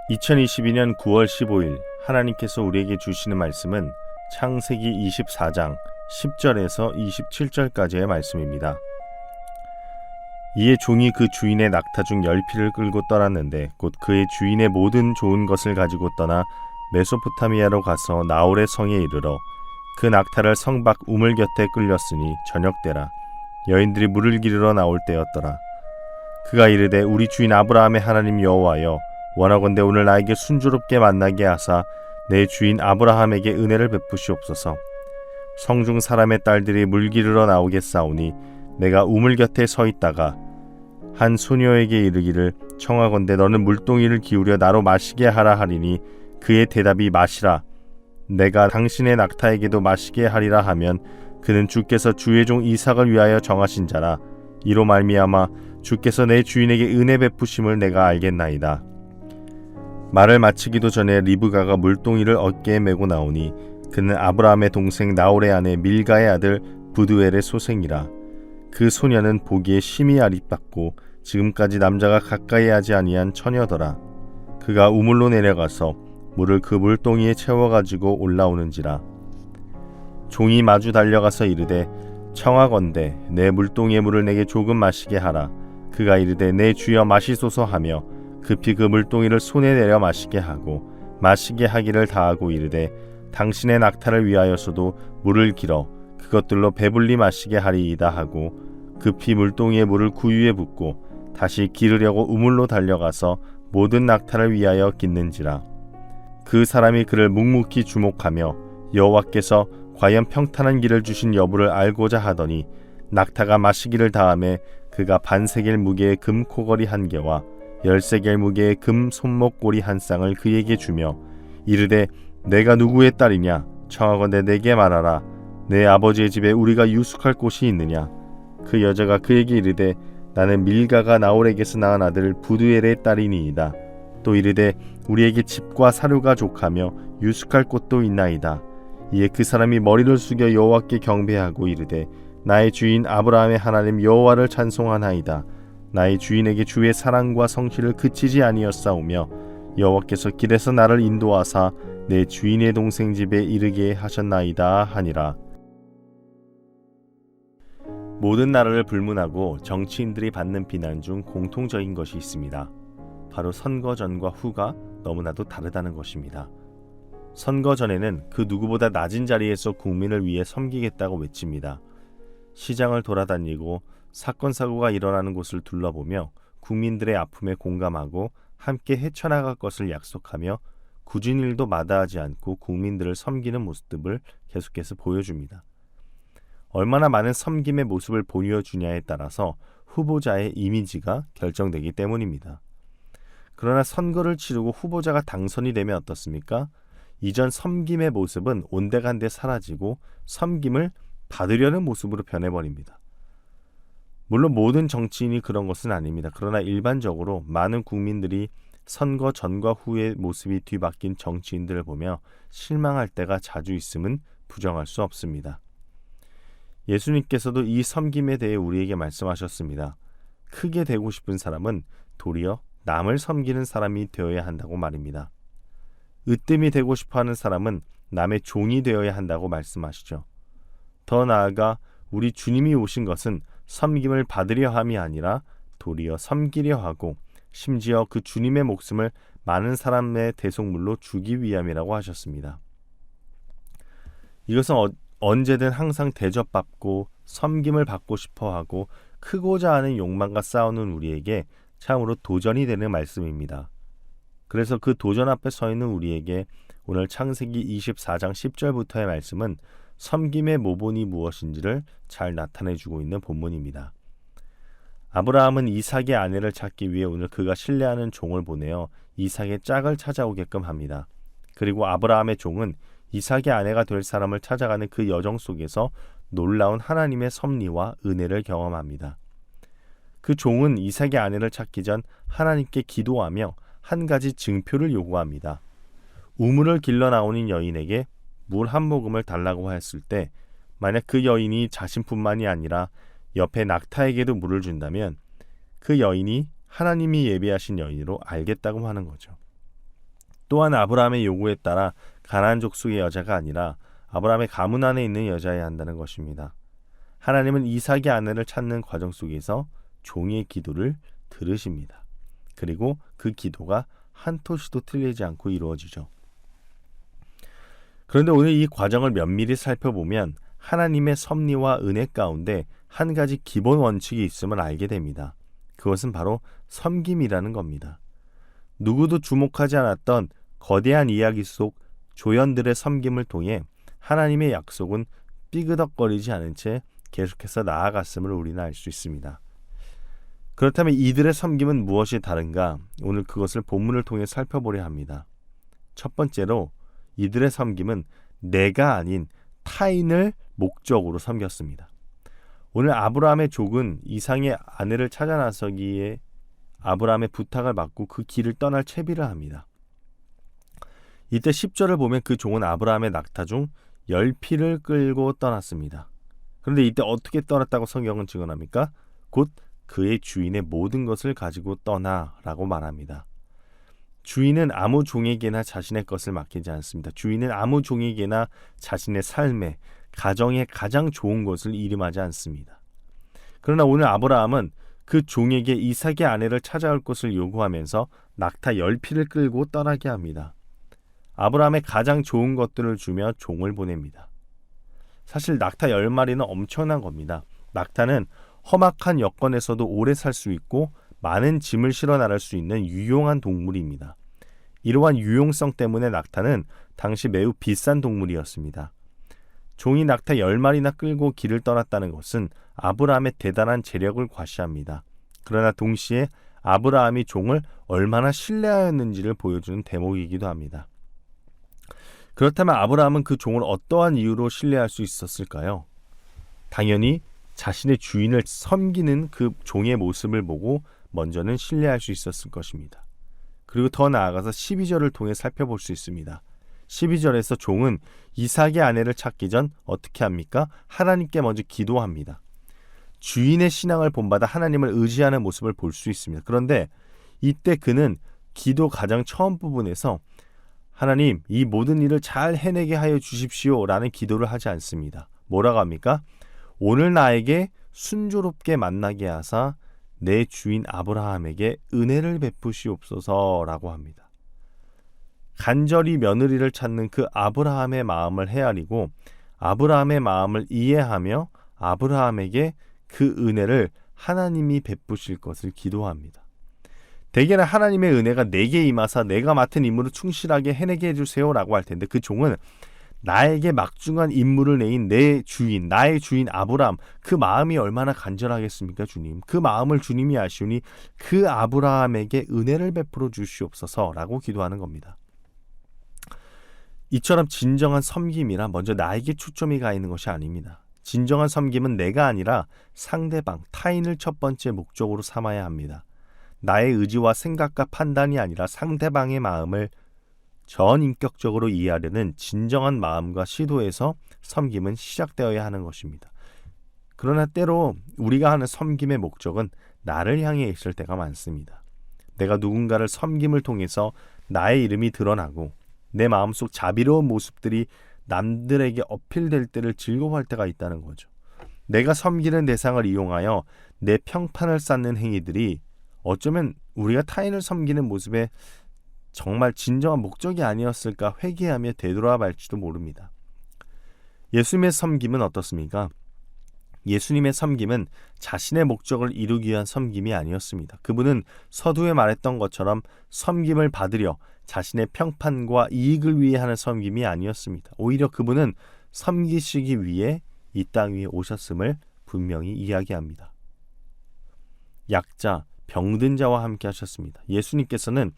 2022년 9월 15일 하나님께서 우리에게 주시는 말씀은 창세기 24장 10절에서 27절까지의 말씀입니다. 이에 종이 그 주인의 낙타 중 10匹를 끌고 떠났는데 곧 그의 주인의 모든 좋은 것을 가지고 떠나 메소포타미아로 가서 나홀의 성에 이르러 그 낙타를 성 밖 우물 곁에 끌렸으니 저녁때라 여인들이 물을 기르러 나올 때였더라. 그가 이르되 우리 주인 아브라함의 하나님 여호와여 원하건대 오늘 나에게 순조롭게 만나게 하사 내 주인 아브라함에게 은혜를 베푸시옵소서. 성중 사람의 딸들이 물 기르러 나오겠사오니 내가 우물 곁에 서 있다가 한 소녀에게 이르기를 청하건대 너는 물동이를 기울여 나로 마시게 하라 하리니 그의 대답이 마시라 내가 당신의 낙타에게도 마시게 하리라 하면 그는 주께서 주의 종 이삭을 위하여 정하신 자라. 이로 말미암아 주께서 내 주인에게 은혜 베푸심을 내가 알겠나이다. 말을 마치기도 전에 리브가가 물동이를 어깨에 메고 나오니 그는 아브라함의 동생 나홀의 아내 밀가의 아들 부두엘의 소생이라. 그 소녀는 보기에 심히 아립받고 지금까지 남자가 가까이 하지 아니한 처녀더라. 그가 우물로 내려가서 물을 그 물동이에 채워가지고 올라오는지라. 종이 마주 달려가서 이르되 청하건대 내 물동이의 물을 내게 조금 마시게 하라. 그가 이르되 내 주여 마시소서 하며 급히 그 물동이를 손에 내려 마시게 하고 마시게 하기를 다하고 이르되 당신의 낙타를 위하여서도 물을 길어 그것들로 배불리 마시게 하리이다 하고 급히 물동이의 물을 구유에 붓고 다시 기르려고 우물로 달려가서 모든 낙타를 위하여 깃는지라. 그 사람이 그를 묵묵히 주목하며 여호와께서 과연 평탄한 길을 주신 여부를 알고자 하더니 낙타가 마시기를 다하매 그가 반세겔 무게의 금 코걸이 한 개와 10세겔 무게의 금 손목고리 한 쌍을 그에게 주며 이르되 내가 누구의 딸이냐 청하건대 내게 말하라. 내 아버지의 집에 우리가 유숙할 곳이 있느냐. 그 여자가 그에게 이르되 나는 밀가가 나홀에게서 낳은 아들 부두엘의 딸이니이다. 또 이르되 우리에게 집과 사료가 족하며 유숙할 곳도 있나이다. 이에 그 사람이 머리를 숙여 여호와께 경배하고 이르되 나의 주인 아브라함의 하나님 여호와를 찬송하나이다. 나의 주인에게 주의 사랑과 성실을 그치지 아니었사오며 여호와께서 길에서 나를 인도하사 내 주인의 동생 집에 이르게 하셨나이다 하니라. 모든 나라를 불문하고 정치인들이 받는 비난 중 공통적인 것이 있습니다. 바로 선거 전과 후가 너무나도 다르다는 것입니다. 선거 전에는 그 누구보다 낮은 자리에서 국민을 위해 섬기겠다고 외칩니다. 시장을 돌아다니고 사건 사고가 일어나는 곳을 둘러보며 국민들의 아픔에 공감하고 함께 헤쳐나갈 것을 약속하며 굳은 일도 마다하지 않고 국민들을 섬기는 모습을 계속해서 보여줍니다. 얼마나 많은 섬김의 모습을 보여주냐에 따라서 후보자의 이미지가 결정되기 때문입니다. 그러나 선거를 치르고 후보자가 당선이 되면 어떻습니까? 이전 섬김의 모습은 온데간데 사라지고 섬김을 받으려는 모습으로 변해버립니다. 물론 모든 정치인이 그런 것은 아닙니다. 그러나 일반적으로 많은 국민들이 선거 전과 후의 모습이 뒤바뀐 정치인들을 보며 실망할 때가 자주 있음은 부정할 수 없습니다. 예수님께서도 이 섬김에 대해 우리에게 말씀하셨습니다. 크게 되고 싶은 사람은 도리어 남을 섬기는 사람이 되어야 한다고 말입니다. 으뜸이 되고 싶어하는 사람은 남의 종이 되어야 한다고 말씀하시죠. 더 나아가 우리 주님이 오신 것은 섬김을 받으려 함이 아니라 도리어 섬기려 하고 심지어 그 주님의 목숨을 많은 사람의 대속물로 주기 위함이라고 하셨습니다. 이것은 언제든 항상 대접받고 섬김을 받고 싶어하고 크고자 하는 욕망과 싸우는 우리에게 참으로 도전이 되는 말씀입니다. 그래서 그 도전 앞에 서 있는 우리에게 오늘 창세기 24장 10절부터의 말씀은 섬김의 모본이 무엇인지를 잘 나타내주고 있는 본문입니다. 아브라함은 이삭의 아내를 찾기 위해 오늘 그가 신뢰하는 종을 보내어 이삭의 짝을 찾아오게끔 합니다. 그리고 아브라함의 종은 이삭의 아내가 될 사람을 찾아가는 그 여정 속에서 놀라운 하나님의 섭리와 은혜를 경험합니다. 그 종은 이삭의 아내를 찾기 전 하나님께 기도하며 한 가지 증표를 요구합니다. 우물을 길러 나오는 여인에게 물 한 모금을 달라고 했을 때 만약 그 여인이 자신뿐만이 아니라 옆에 낙타에게도 물을 준다면 그 여인이 하나님이 예비하신 여인으로 알겠다고 하는 거죠. 또한 아브라함의 요구에 따라 가나안 족속의 여자가 아니라 아브라함의 가문 안에 있는 여자여야 한다는 것입니다. 하나님은 이삭의 아내를 찾는 과정 속에서 종의 기도를 들으십니다. 그리고 그 기도가 한 토시도 틀리지 않고 이루어지죠. 그런데 오늘 이 과정을 면밀히 살펴보면 하나님의 섭리와 은혜 가운데 한 가지 기본 원칙이 있음을 알게 됩니다. 그것은 바로 섬김이라는 겁니다. 누구도 주목하지 않았던 거대한 이야기 속 조연들의 섬김을 통해 하나님의 약속은 삐그덕거리지 않은 채 계속해서 나아갔음을 우리는 알 수 있습니다. 그렇다면 이들의 섬김은 무엇이 다른가? 오늘 그것을 본문을 통해 살펴보려 합니다. 첫 번째로 이들의 섬김은 내가 아닌 타인을 목적으로 섬겼습니다. 오늘 아브라함의 족은 이삭의 아내를 찾아 나서기에 아브라함의 부탁을 받고 그 길을 떠날 채비를 합니다. 이때 10절을 보면 그 종은 아브라함의 낙타 중 10匹를 끌고 떠났습니다. 그런데 이때 어떻게 떠났다고 성경은 증언합니까? 곧 그의 주인의 모든 것을 가지고 떠나라고 말합니다. 주인은 아무 종에게나 자신의 것을 맡기지 않습니다. 주인은 아무 종에게나 자신의 삶에, 가정에 가장 좋은 것을 이름하지 않습니다. 그러나 오늘 아브라함은 그 종에게 이삭의 아내를 찾아올 것을 요구하면서 낙타 10匹를 끌고 떠나게 합니다. 아브라함의 가장 좋은 것들을 주며 종을 보냅니다. 사실 낙타 10마리는 엄청난 겁니다. 낙타는 험악한 여건에서도 오래 살 수 있고 많은 짐을 실어 나갈 수 있는 유용한 동물입니다. 이러한 유용성 때문에 낙타는 당시 매우 비싼 동물이었습니다. 종이 낙타 10마리나 끌고 길을 떠났다는 것은 아브라함의 대단한 재력을 과시합니다. 그러나 동시에 아브라함이 종을 얼마나 신뢰하였는지를 보여주는 대목이기도 합니다. 그렇다면 아브라함은 그 종을 어떠한 이유로 신뢰할 수 있었을까요? 당연히 자신의 주인을 섬기는 그 종의 모습을 보고 먼저는 신뢰할 수 있었을 것입니다. 그리고 더 나아가서 12절을 통해 살펴볼 수 있습니다. 12절에서 종은 이삭의 아내를 찾기 전 어떻게 합니까? 하나님께 먼저 기도합니다. 주인의 신앙을 본받아 하나님을 의지하는 모습을 볼 수 있습니다. 그런데 이때 그는 기도 가장 처음 부분에서 하나님, 이 모든 일을 잘 해내게 하여 주십시오 라는 기도를 하지 않습니다. 뭐라고 합니까? 오늘 나에게 순조롭게 만나게 하사 내 주인 아브라함에게 은혜를 베푸시옵소서 라고 합니다. 간절히 며느리를 찾는 그 아브라함의 마음을 헤아리고 아브라함의 마음을 이해하며 아브라함에게 그 은혜를 하나님이 베푸실 것을 기도합니다. 대개는 하나님의 은혜가 내게 임하사 내가 맡은 임무를 충실하게 해내게 해주세요 라고 할 텐데 그 종은 나에게 막중한 임무를 내인 내 주인, 나의 주인 아브라함, 그 마음이 얼마나 간절하겠습니까 주님? 그 마음을 주님이 아시오니 그 아브라함에게 은혜를 베풀어 주시옵소서 라고 기도하는 겁니다. 이처럼 진정한 섬김이란 먼저 나에게 초점이 가 있는 것이 아닙니다. 진정한 섬김은 내가 아니라 상대방, 타인을 첫 번째 목적으로 삼아야 합니다. 나의 의지와 생각과 판단이 아니라 상대방의 마음을 전인격적으로 이해하려는 진정한 마음과 시도에서 섬김은 시작되어야 하는 것입니다. 그러나 때로 우리가 하는 섬김의 목적은 나를 향해 있을 때가 많습니다. 내가 누군가를 섬김을 통해서 나의 이름이 드러나고 내 마음속 자비로운 모습들이 남들에게 어필될 때를 즐거워할 때가 있다는 거죠. 내가 섬기는 대상을 이용하여 내 평판을 쌓는 행위들이 어쩌면 우리가 타인을 섬기는 모습에 정말 진정한 목적이 아니었을까 회개하며 되돌아갈지도 모릅니다. 예수님의 섬김은 어떻습니까? 예수님의 섬김은 자신의 목적을 이루기 위한 섬김이 아니었습니다. 그분은 서두에 말했던 것처럼 섬김을 받으려 자신의 평판과 이익을 위해 하는 섬김이 아니었습니다. 오히려 그분은 섬기시기 위해 이 땅 위에 오셨음을 분명히 이야기합니다. 약자, 병든 자와 함께 하셨습니다. 예수님께서는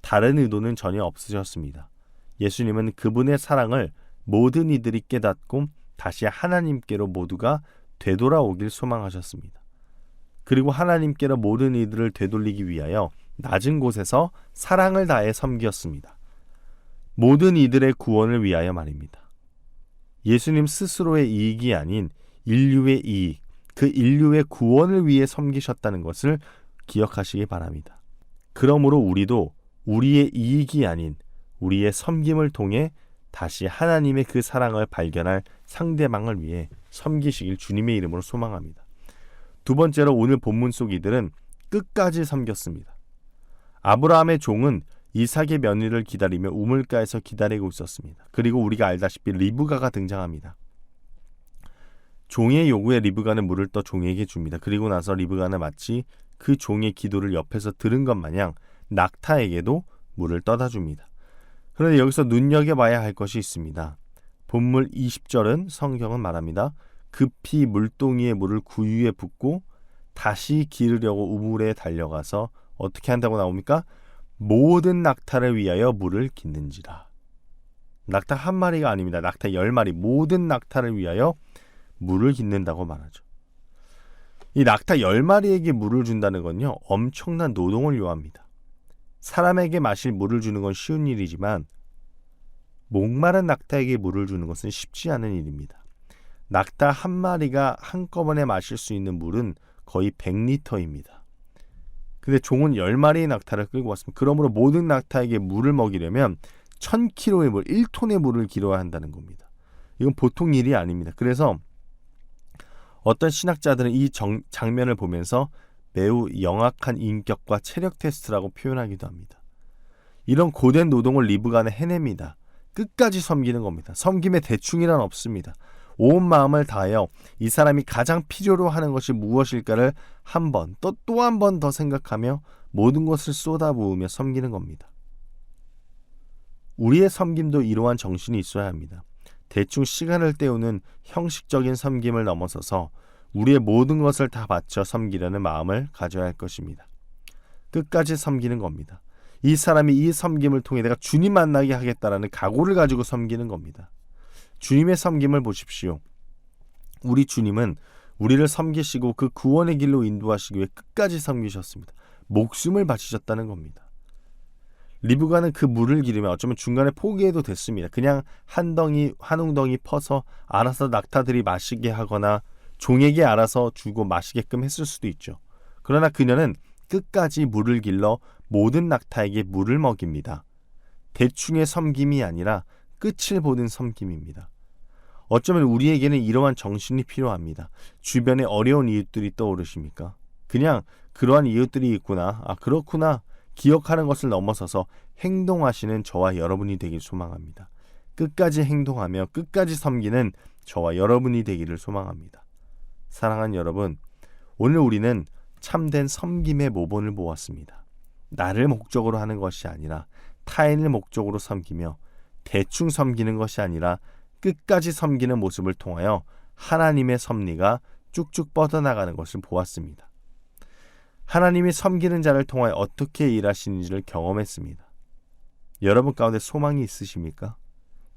다른 의도는 전혀 없으셨습니다. 예수님은 그분의 사랑을 모든 이들이 깨닫고 다시 하나님께로 모두가 되돌아오길 소망하셨습니다. 그리고 하나님께로 모든 이들을 되돌리기 위하여 낮은 곳에서 사랑을 다해 섬겼습니다. 모든 이들의 구원을 위하여 말입니다. 예수님 스스로의 이익이 아닌 인류의 이익, 그 인류의 구원을 위해 섬기셨다는 것을 기억하시기 바랍니다. 그러므로 우리도 우리의 이익이 아닌 우리의 섬김을 통해 다시 하나님의 그 사랑을 발견할 상대방을 위해 섬기시길 주님의 이름으로 소망합니다. 두 번째로 오늘 본문 속 이들은 끝까지 섬겼습니다. 아브라함의 종은 이삭의 며느리를 기다리며 우물가에서 기다리고 있었습니다. 그리고 우리가 알다시피 리브가가 등장합니다. 종의 요구에 리브가는 물을 떠 종에게 줍니다. 그리고 나서 리브가는 마치 그 종의 기도를 옆에서 들은 것 마냥 낙타에게도 물을 떠다 줍니다. 그런데 여기서 눈여겨봐야 할 것이 있습니다. 본문 20절은 성경은 말합니다. 급히 물동이의 물을 구유에 붓고 다시 기르려고 우물에 달려가서 어떻게 한다고 나옵니까? 모든 낙타를 위하여 물을 깃는지라. 낙타 한 마리가 아닙니다. 낙타 10마리, 모든 낙타를 위하여 물을 깃는다고 말하죠. 이 낙타 10마리에게 물을 준다는 건요, 엄청난 노동을 요합니다. 사람에게 마실 물을 주는 건 쉬운 일이지만 목마른 낙타에게 물을 주는 것은 쉽지 않은 일입니다. 낙타 한 마리가 한꺼번에 마실 수 있는 물은 거의 100리터입니다. 근데 종은 10마리의 낙타를 끌고 왔습니다. 그러므로 모든 낙타에게 물을 먹이려면 1000kg의 물, 1톤의 물을 길어야 한다는 겁니다. 이건 보통 일이 아닙니다. 그래서 어떤 신학자들은 이 장면을 보면서 매우 영악한 인격과 체력 테스트라고 표현하기도 합니다. 이런 고된 노동을 리브가는 해냅니다. 끝까지 섬기는 겁니다. 섬김에 대충이란 없습니다. 온 마음을 다하여 이 사람이 가장 필요로 하는 것이 무엇일까를 한 번, 또 한 번 더 생각하며 모든 것을 쏟아부으며 섬기는 겁니다. 우리의 섬김도 이러한 정신이 있어야 합니다. 대충 시간을 때우는 형식적인 섬김을 넘어서서 우리의 모든 것을 다 바쳐 섬기려는 마음을 가져야 할 것입니다. 끝까지 섬기는 겁니다. 이 사람이 이 섬김을 통해 내가 주님 만나게 하겠다라는 각오를 가지고 섬기는 겁니다. 주님의 섬김을 보십시오. 우리 주님은 우리를 섬기시고 그 구원의 길로 인도하시기 위해 끝까지 섬기셨습니다. 목숨을 바치셨다는 겁니다. 리브가는 그 물을 기르며 어쩌면 중간에 포기해도 됐습니다. 그냥 한 웅덩이 퍼서 알아서 낙타들이 마시게 하거나 종에게 알아서 주고 마시게끔 했을 수도 있죠. 그러나 그녀는 끝까지 물을 길러 모든 낙타에게 물을 먹입니다. 대충의 섬김이 아니라 끝을 보는 섬김입니다. 어쩌면 우리에게는 이러한 정신이 필요합니다. 주변에 어려운 이웃들이 떠오르십니까? 그냥 그러한 이웃들이 있구나, 그렇구나 기억하는 것을 넘어서서 행동하시는 저와 여러분이 되길 소망합니다. 끝까지 행동하며 끝까지 섬기는 저와 여러분이 되기를 소망합니다. 사랑하는 여러분, 오늘 우리는 참된 섬김의 모본을 보았습니다. 나를 목적으로 하는 것이 아니라 타인을 목적으로 섬기며 대충 섬기는 것이 아니라 끝까지 섬기는 모습을 통하여 하나님의 섭리가 쭉쭉 뻗어나가는 것을 보았습니다. 하나님이 섬기는 자를 통하여 어떻게 일하시는지를 경험했습니다. 여러분 가운데 소망이 있으십니까?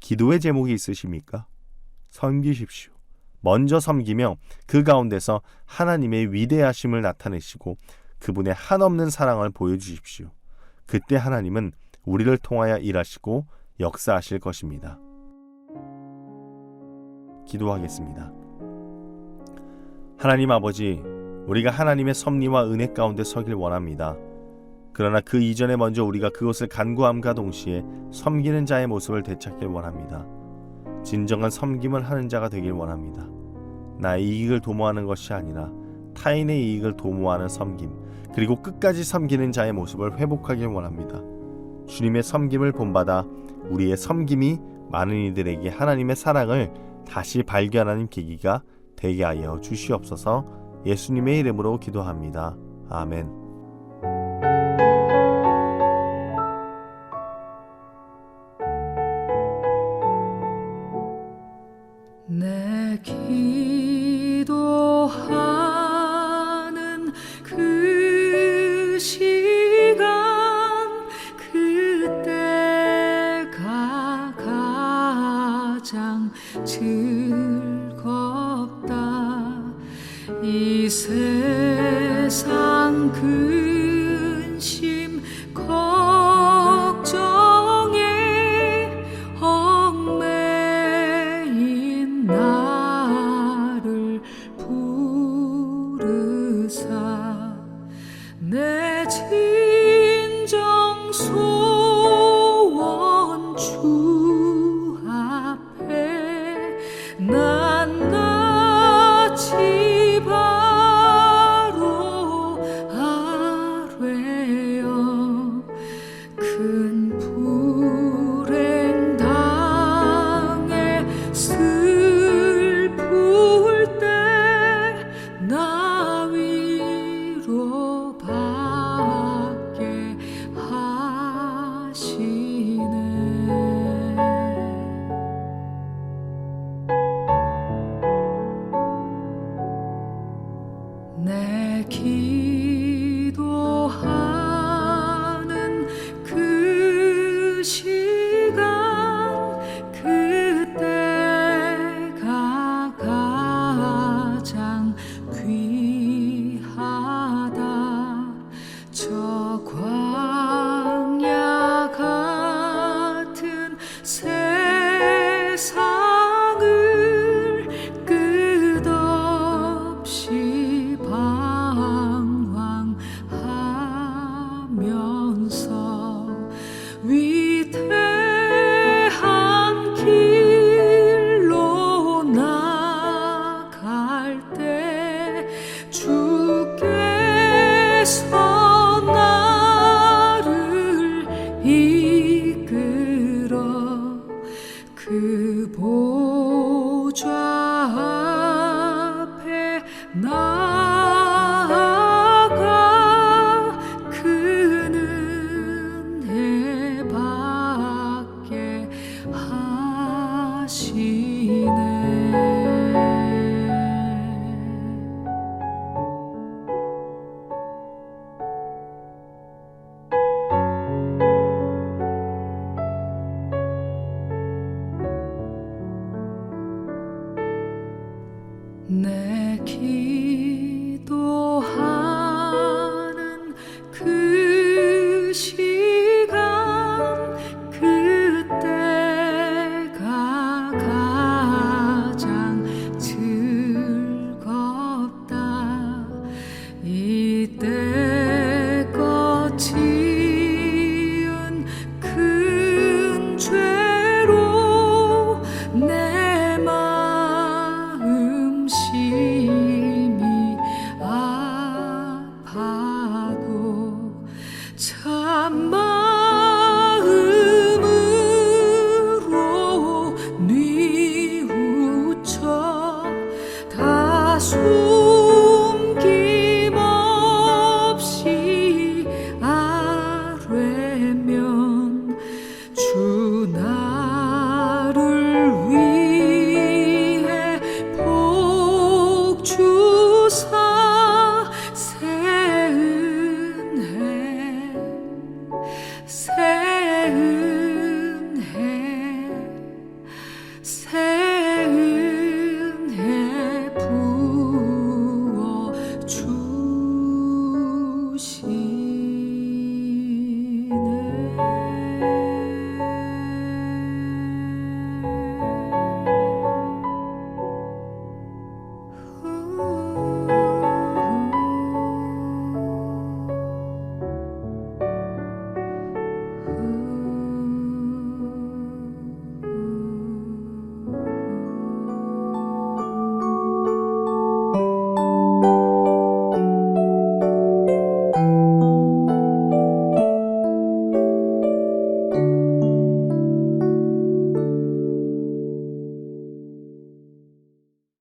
기도의 제목이 있으십니까? 섬기십시오. 먼저 섬기며 그 가운데서 하나님의 위대하심을 나타내시고 그분의 한없는 사랑을 보여주십시오. 그때 하나님은 우리를 통하여 일하시고 역사하실 것입니다. 기도하겠습니다. 하나님 아버지, 우리가 하나님의 섭리와 은혜 가운데 서길 원합니다. 그러나 그 이전에 먼저 우리가 그것을 간구함과 동시에 섬기는 자의 모습을 되찾길 원합니다. 진정한 섬김을 하는 자가 되길 원합니다. 나의 이익을 도모하는 것이 아니라 타인의 이익을 도모하는 섬김, 그리고 끝까지 섬기는 자의 모습을 회복하길 원합니다. 주님의 섬김을 본받아 우리의 섬김이 많은 이들에게 하나님의 사랑을 다시 발견하는 계기가 되게 하여 주시옵소서. 예수님의 이름으로 기도합니다. 아멘. 내 기도하는 그 시간, 그때가 가장 즐겁다. 이 세상 근심 걱정에 얽매인 나를 부르사 내 진정 소원 내 길